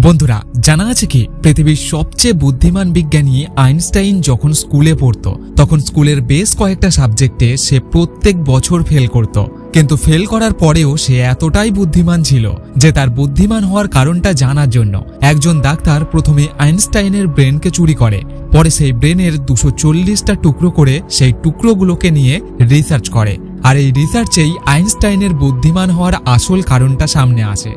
বন্ধুরা, জানা আছে কি পৃথিবীর সবচেয়ে বুদ্ধিমান বিজ্ঞানী আইনস্টাইন যখন স্কুলে পড়তো তখন স্কুলের বেশ কয়েকটা সাবজেক্টে সে প্রত্যেক বছর ফেল করত। কিন্তু ফেল করার পরেও সে এতটাই বুদ্ধিমান ছিল যে তার বুদ্ধিমান হওয়ার কারণটা জানার জন্য একজন ডাক্তার প্রথমে আইনস্টাইনের ব্রেনকে চুরি করে, পরে সেই ব্রেনের 240টা টুকরো করে সেই টুকরোগুলোকে নিয়ে রিসার্চ করে। আর এই রিসার্চেই আইনস্টাইনের বুদ্ধিমান হওয়ার আসল কারণটা সামনে আসে।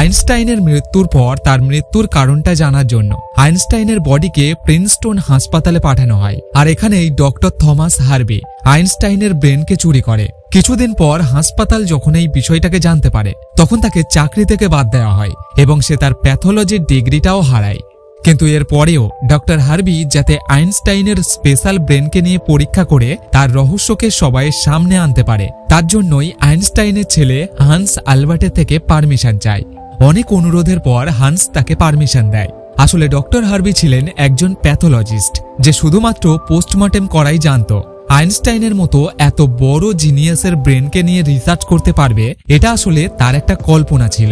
আইনস্টাইনের মৃত্যুর পর তার মৃত্যুর কারণটা জানার জন্য আইনস্টাইনের বডিকে প্রিন্সটন হাসপাতালে পাঠানো হয়। আর এখানেই ডক্টর থমাস হার্ভি আইনস্টাইনের ব্রেনকে চুরি করে। কিছুদিন পর হাসপাতাল যখন এই বিষয়টাকে জানতে পারে তখন তাকে চাকরি থেকে বাদ দেওয়া হয় এবং সে তার প্যাথোলজির ডিগ্রিটাও হারায়। কিন্তু এর পরেও ডক্টর হার্ভি যাতে আইনস্টাইনের স্পেশাল ব্রেনকে নিয়ে পরীক্ষা করে তার রহস্যকে সবাই সামনে আনতে পারে, তার জন্যই আইনস্টাইনের ছেলে হান্স আলবার্টের থেকে পারমিশন চায়। অনেক অনুরোধের পর হান্স তাকে পারমিশন দেয়। আসলে ডক্টর হার্ভি ছিলেন একজন প্যাথোলজিস্ট যে শুধুমাত্র পোস্টমর্টেম করাই জানত। আইনস্টাইনের মতো এত বড় জিনিয়াসের ব্রেনকে নিয়ে রিসার্চ করতে পারবে এটা আসলে তার একটা কল্পনা ছিল।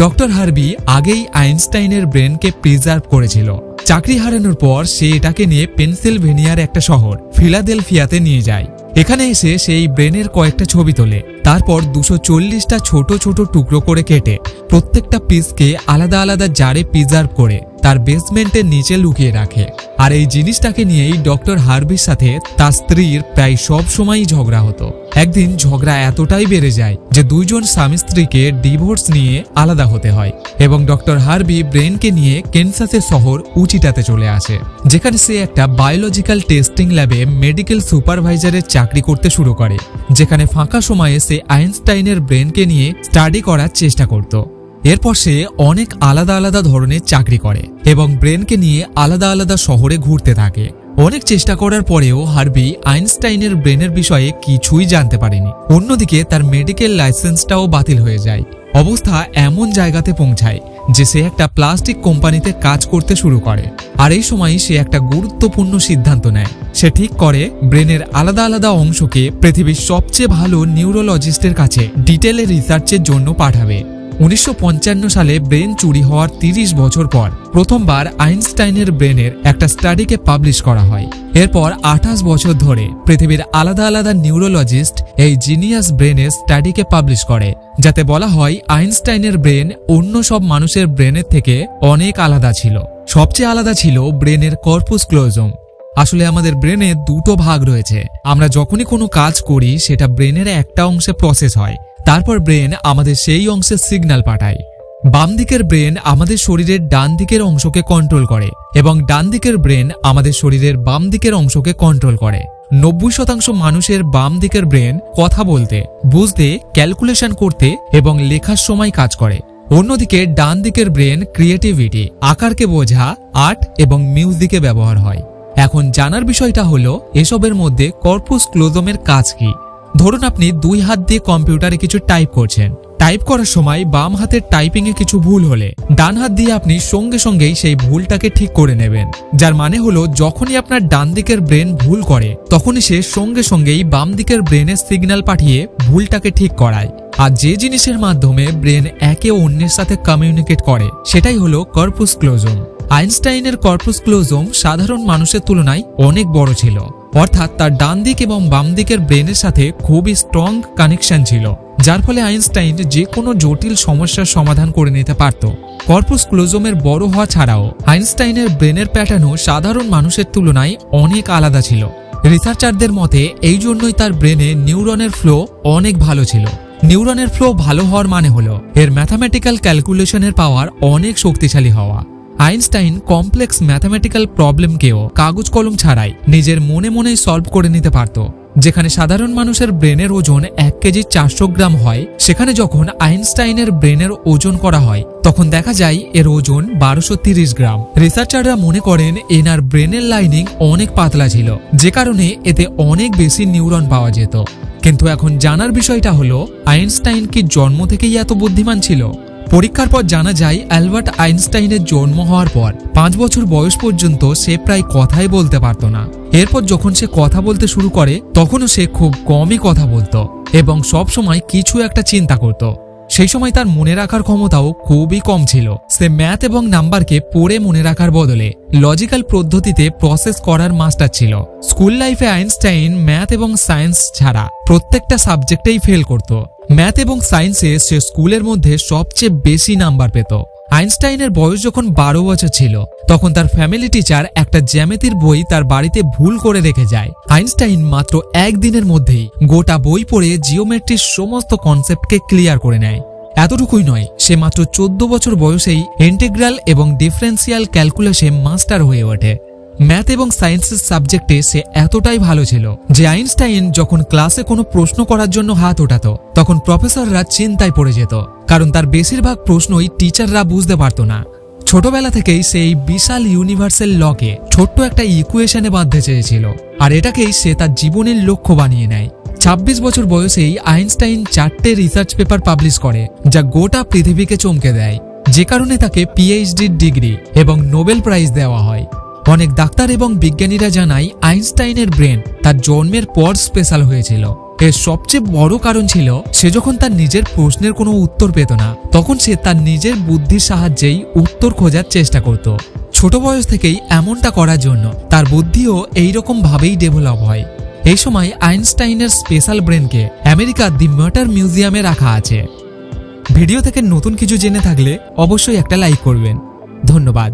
ডক্টর হার্ভি আগেই আইনস্টাইনের ব্রেনকে প্রিজার্ভ করেছিল। চাকরি হারানোর পর সে এটাকে নিয়ে পেনসিলভেনিয়ার একটা শহর ফিলাডেলফিয়াতে নিয়ে যায়। এখানে এসে সেই ব্রেনের কয়েকটা ছবি তোলে, তারপর 240টা ছোট ছোট টুকরো করে কেটে প্রত্যেকটা পিসকে আলাদা আলাদা জারে প্রিজার্ভ করে তার বেসমেন্টের নিচে লুকিয়ে রাখে। আর এই জিনিসটাকে নিয়েই ডক্টর হার্ভির সাথে তার স্ত্রীর প্রায় সব সময়ই ঝগড়া হতো। একদিন ঝগড়া এতটাই বেড়ে যায় যে দুইজন স্বামী স্ত্রীকে ডিভোর্স নিয়ে আলাদা হতে হয় এবং ডক্টর হার্ভি ব্রেনকে নিয়ে কেনসাসের শহর উচিটাতে চলে আসে, যেখানে সে একটা বায়োলজিক্যাল টেস্টিং ল্যাবে মেডিকেল সুপারভাইজারের চাকরি করতে শুরু করে, যেখানে ফাঁকা সময়ে সে আইনস্টাইনের ব্রেনকে নিয়ে স্টাডি করার চেষ্টা করত। এরপর সে অনেক আলাদা আলাদা ধরনের চাকরি করে এবং ব্রেনকে নিয়ে আলাদা আলাদা শহরে ঘুরতে থাকে। অনেক চেষ্টা করার পরেও হার্ভি আইনস্টাইনের ব্রেনের বিষয়ে কিছুই জানতে পারেনি। অন্যদিকে তার মেডিকেল লাইসেন্সটাও বাতিল হয়ে যায়। অবস্থা এমন জায়গাতে পৌঁছায় যে সে একটা প্লাস্টিক কোম্পানিতে কাজ করতে শুরু করে। আর এই সময় সে একটা গুরুত্বপূর্ণ সিদ্ধান্ত নেয়। সে ঠিক করে ব্রেনের আলাদা আলাদা অংশকে পৃথিবীর সবচেয়ে ভালো নিউরোলজিস্টের কাছে ডিটেলে রিসার্চের জন্য পাঠাবে। 1955 সালে ব্রেন চুরি হওয়ার 30 বছর পর প্রথমবার আইনস্টাইনের ব্রেনের একটা স্টাডিকে পাবলিশ করা হয়। এরপর 28 বছর ধরে পৃথিবীর আলাদা আলাদা নিউরোলজিস্ট এই জিনিয়াস ব্রেনের স্টাডিকে পাবলিশ করে, যাতে বলা হয় আইনস্টাইনের ব্রেন অন্য সব মানুষের ব্রেনের থেকে অনেক আলাদা ছিল। সবচেয়ে আলাদা ছিল ব্রেনের কর্পুস ক্লোজম। আসলে আমাদের ব্রেনে দুটো ভাগ রয়েছে। আমরা যখনই কোনো কাজ করি সেটা ব্রেনের একটা অংশে প্রসেস হয়, তারপর ব্রেন আমাদের সেই অংশের সিগন্যাল পাঠায়। বাম দিকের ব্রেন আমাদের শরীরের ডান দিকের অংশকে কন্ট্রোল করে এবং ডান দিকের ব্রেন আমাদের শরীরের বাম দিকের অংশকে কন্ট্রোল করে। 90% মানুষের বাম দিকের ব্রেন কথা বলতে, বুঝতে, ক্যালকুলেশন করতে এবং লেখার সময় কাজ করে। অন্যদিকে ডান দিকের ব্রেন ক্রিয়েটিভিটি, আকারকে বোঝা, আর্ট এবং মিউজিকে ব্যবহার হয়। এখন জানার বিষয়টা হলো এসবের মধ্যে কর্পুস ক্লোজমের কাজ কি। ধরুন আপনি দুই হাত দিয়ে কম্পিউটারে কিছু টাইপ করছেন। টাইপ করার সময় বাম হাতের টাইপিং এ কিছু ভুল হলে ডান হাত দিয়ে আপনি সঙ্গে সঙ্গেই সেই ভুলটাকে ঠিক করে নেবেন, যার মানে হলো যখনই আপনার ডান দিকের ব্রেন ভুল করে তখনই সে সঙ্গে সঙ্গেই বাম দিকের ব্রেনের সিগন্যাল পাঠিয়ে ভুলটাকে ঠিক করায়। আর যে জিনিসের মাধ্যমে ব্রেন একে অন্যের সাথে কমিউনিকেট করে সেটাই হলো কর্পুস ক্লোজম। আইনস্টাইনের কর্পুস ক্লোজম সাধারণ মানুষের তুলনায় অনেক বড় ছিল, অর্থাৎ তার ডান দিক এবং বাম দিকের ব্রেনের সাথে খুবই স্ট্রং কানেকশন ছিল, যার ফলে আইনস্টাইন যে কোনো জটিল সমস্যার সমাধান করে নিতে পারত। কর্পুস ক্লোজমের বড় হওয়া ছাড়াও আইনস্টাইনের ব্রেনের প্যাটার্নও সাধারণ মানুষের তুলনায় অনেক আলাদা ছিল। রিসার্চারদের মতে এই জন্যই তার ব্রেনে নিউরনের ফ্লো অনেক ভালো ছিল। নিউরনের ফ্লো ভালো হওয়ার মানে হলো এর ম্যাথামেটিক্যাল ক্যালকুলেশনের পাওয়ার অনেক শক্তিশালী হওয়া। আইনস্টাইন কমপ্লেক্স ম্যাথামেটিক্যাল প্রবলেমকেও কাগজ কলম ছাড়াই নিজের মনে মনেই সলভ করে নিতে পারত। যেখানে সাধারণ মানুষের ব্রেনের ওজন 1 কেজি 400 গ্রাম হয়, সেখানে যখন আইনস্টাইনের ব্রেনের ওজন করা হয় তখন দেখা যায় এর ওজন 1230 গ্রাম। রিসার্চাররা মনে করেন এনার ব্রেনের লাইনিং অনেক পাতলা ছিল, যে কারণে এতে অনেক বেশি নিউরন পাওয়া যেত। কিন্তু এখন জানার বিষয়টা হলো আইনস্টাইন কি জন্ম থেকেই এত বুদ্ধিমান ছিল? পরীক্ষার পর জানা যায় অ্যালবার্ট আইনস্টাইনের জন্ম হওয়ার পর 5 বছর বয়স পর্যন্ত সে প্রায় কথাই বলতে পারত না এরপর যখন সে কথা বলতে শুরু করে তখনও সে খুব কমই কথা বলতো এবং সব সময় কিছু একটা চিন্তা করত। সেই সময় তার মনে রাখার ক্ষমতাও খুবই কম ছিল। সে ম্যাথ এবং নাম্বারকে পড়ে মনে রাখার বদলে লজিক্যাল পদ্ধতিতে প্রসেস করার মাস্টার ছিল। স্কুল লাইফে আইনস্টাইন ম্যাথ এবং সায়েন্স ছাড়া প্রত্যেকটা সাবজেক্টেই ফেল করত। ম্যাথ এবং সায়েন্সে সে স্কুলের মধ্যে সবচেয়ে বেশি নাম্বার পেত। আইনস্টাইনের বয়স যখন 12 বছর ছিল তখন তার ফ্যামিলি টিচার একটা জ্যামিতির বই তার বাড়িতে ভুল করে রেখে যায়। আইনস্টাইন মাত্র একদিনের মধ্যেই গোটা বই পড়ে জিওমেট্রির সমস্ত কনসেপ্টকে ক্লিয়ার করে নেয়। এতটুকুই নয়, সে মাত্র 14 বছর বয়সেই ইন্টিগ্রাল এবং ডিফারেন্সিয়াল ক্যালকুলাসে মাস্টার হয়ে ওঠে। ম্যাথ এবং সায়েন্সের সাবজেক্টে সে এতটাই ভালো ছিল যে আইনস্টাইন যখন ক্লাসে কোনো প্রশ্ন করার জন্য হাত ওঠাতো তখন প্রফেসররা চিন্তায় পড়ে যেত, কারণ তার বেশিরভাগ প্রশ্নই টিচাররা বুঝতে পারত না। ছোটবেলা থেকেই সেই বিশাল ইউনিভার্সাল লকে ছোট্ট একটা ইকুয়েশনে বাঁধতে চেয়েছিল, আর এটাকেই সে তার জীবনের লক্ষ্য বানিয়ে নেয়। 26 বছর বয়সেই আইনস্টাইন 4টে রিসার্চ পেপার পাবলিশ করে, যা গোটা পৃথিবীকে চমকে দেয়, যে কারণে তাকে পিএইচডির ডিগ্রি এবং নোবেল প্রাইজ দেওয়া হয়। অনেক ডাক্তার এবং বিজ্ঞানীরা জানায় আইনস্টাইনের ব্রেন তার জন্মের পর স্পেশাল হয়েছিল। এর সবচেয়ে বড় কারণ ছিল সে যখন তার নিজের প্রশ্নের কোনো উত্তর পেত না তখন সে তার নিজের বুদ্ধির সাহায্যেই উত্তর খোঁজার চেষ্টা করত। ছোট বয়স থেকেই এমনটা করার জন্য তার বুদ্ধিও এইরকম ভাবেই ডেভেলপ হয়। এই সময় আইনস্টাইনের স্পেশাল ব্রেনকে আমেরিকার দি ম্যাটার মিউজিয়ামে রাখা আছে। ভিডিও থেকে নতুন কিছু জেনে থাকলে অবশ্যই একটা লাইক করবেন। ধন্যবাদ।